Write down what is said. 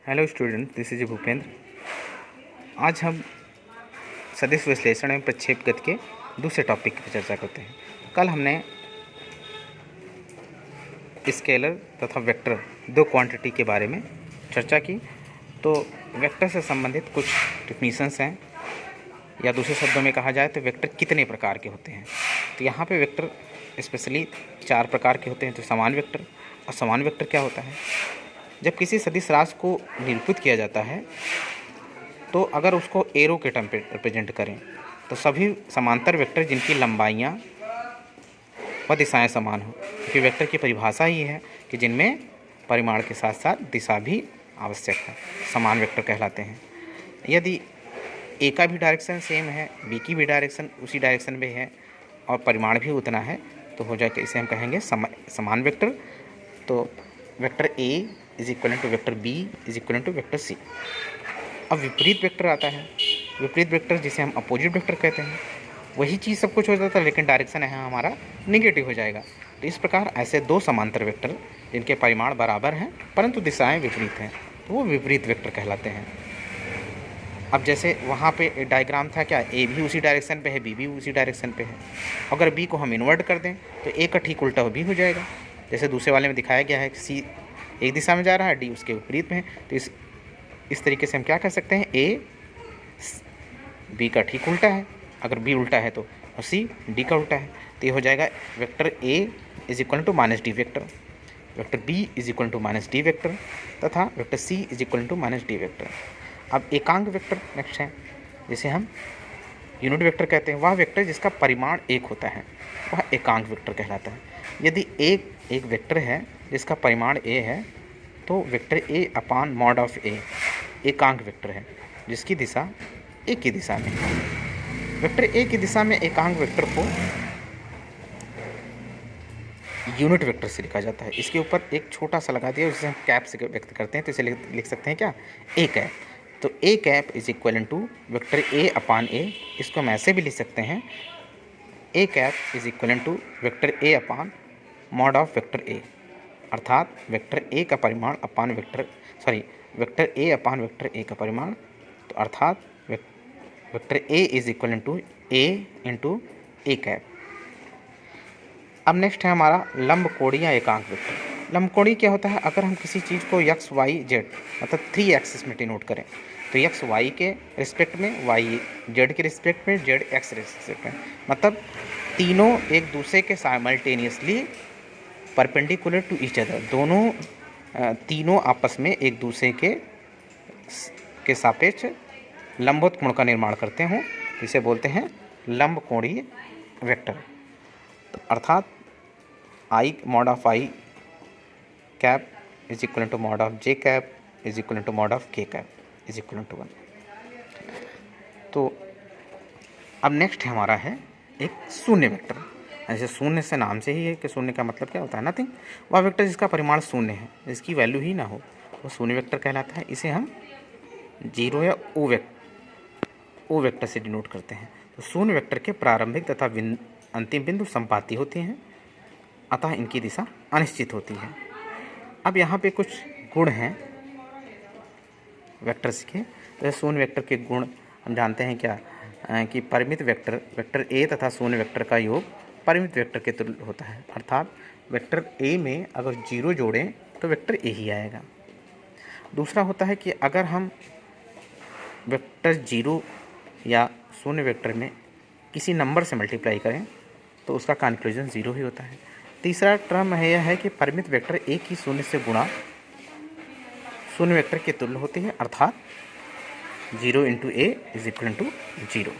Hello student, this is Bhupendra. आज हम सदिश विश्लेषण एवं प्रक्षेप गति के दूसरे टॉपिक पर चर्चा करते हैं। कल हमने स्केलर तथा वेक्टर दो क्वांटिटी के बारे में चर्चा की। तो वेक्टर से संबंधित कुछ डिफिनीशंस हैं, या दूसरे शब्दों में कहा जाए तो वेक्टर कितने प्रकार के होते हैं। तो यहाँ पे वेक्टर स्पेशली 4 प्रकार के होते हैं। तो समान वेक्टर, और समान वेक्टर क्या होता है? जब किसी सदिश राशि को निरूपित किया जाता है तो अगर उसको एरो के टर्म पे रिप्रेजेंट करें तो सभी समांतर वेक्टर जिनकी लंबाइयाँ व दिशाएं समान हो, क्योंकि वेक्टर की परिभाषा ही है कि जिनमें परिमाण के साथ साथ दिशा भी आवश्यक है, समान वेक्टर कहलाते हैं। यदि ए का भी डायरेक्शन सेम है, बी की भी डायरेक्शन उसी डायरेक्शन में है और परिमाण भी उतना है, तो हो जाएगा, इसे हम कहेंगे समान वेक्टर। तो vector A is equal to vector B is equal to vector C. अब विपरीत वेक्टर आता है। विपरीत वेक्टर जिसे हम अपोजिट वेक्टर कहते हैं, वही चीज़ सब कुछ हो जाता है लेकिन डायरेक्शन है हमारा निगेटिव हो जाएगा। तो इस प्रकार ऐसे दो समांतर वेक्टर जिनके परिमाण बराबर हैं परंतु दिशाएं विपरीत हैं, तो वो विपरीत वेक्टर कहलाते हैं। अब जैसे वहाँ पे डायग्राम था, क्या ए भी उसी डायरेक्शन पे है, बी भी उसी डायरेक्शन पे है। अगर बी को हम इन्वर्ट कर दें तो ए का ठीक उल्टा भी हो जाएगा। जैसे दूसरे वाले में दिखाया गया है कि सी एक दिशा में जा रहा है, डी उसके विपरीत में है। तो इस तरीके से हम क्या कह सकते हैं, ए बी का ठीक उल्टा है, अगर बी उल्टा है तो, और सी डी का उल्टा है। तो ये हो जाएगा vector A is equal to minus D vector, vector B is equal to minus D vector तथा vector C is equal to minus D vector. अब एकांक वेक्टर नेक्स्ट है, जिसे हम यूनिट वेक्टर कहते हैं। वह वेक्टर जिसका परिमाण 1 होता है वह एकांक वेक्टर कहलाता है। यदि एक वेक्टर है जिसका परिमाण a है तो vector a upon mod of a एकांक वेक्टर है जिसकी दिशा a की दिशा में है। वेक्टर a की दिशा में एकांक वेक्टर को यूनिट वेक्टर से लिखा जाता है। इसके ऊपर एक छोटा सा लगा दिया जिसे हम कैप से व्यक्त करते हैं, तो इसे लिख सकते हैं क्या, a कैप। तो a cap is equal to vector a upon a। इसको हम ऐसे भी लिख सकते हैं, a cap is equal to vector a upon mod of vector a, अर्थात वेक्टर a का परिमाण upon vector a upon vector a का परिमाण। तो अर्थात vector a is equal to a into a cap. अब नेक्स्ट है हमारा लंबकोणीय या एकांक वेक्टर। लंबकोणीय क्या होता है? अगर हम किसी चीज़ को x y z मतलब 3 एक्सिस में डिनोट करें तो x y के रिस्पेक्ट में, y z के रिस्पेक्ट में, z x रिस्पेक्ट में, मतलब तीनों एक दूसरे के simultaneously perpendicular to each other, तीनों आपस में एक दूसरे के सापेक्ष लंबवत कोण का निर्माण करते हों, इसे बोलते हैं लंबकोणीय वेक्टर। तो अर्थात i mod of i cap is equal to mod of j cap is equal to mod of k cap is equal to 1। तो अब नेक्स्ट हमारा है एक शून्य वेक्टर। ऐसे शून्य से नाम से ही है कि शून्य का मतलब क्या होता है, नथिंग। वह वेक्टर जिसका परिमाण शून्य है, जिसकी वैल्यू ही ना हो, वो शून्य वेक्टर कहलाता है। इसे हम 0 या ओ वेक्टर से डिनोट करते हैं। तो शून्य वेक्टर के प्रारंभिक तथा अंतिम बिंदु संपाती होते हैं, अतः इनकी दिशा अनिश्चित होती है। अब यहाँ पे कुछ गुण हैं वेक्टर्स के। तो शून्य वेक्टर के गुण हम जानते हैं क्या, कि परिमित वेक्टर a तथा शून्य वेक्टर का योग परिमित वेक्टर के तुल्य होता है। अर्थात वेक्टर a में अगर 0 जोड़ें तो वेक्टर a ही आएगा। दूसरा होता है कि अगर हम वेक्टर 0 या शून्य वेक्टर में किसी नंबर से मल्टीप्लाई करें तो उसका कंक्लूजन 0 ही होता है। तीसरा टर्म है यह है कि परिमित वेक्टर a की शून्य से गुणा शून्य वेक्टर के तुल्य होती है, अर्थात 0 into a is equal to 0।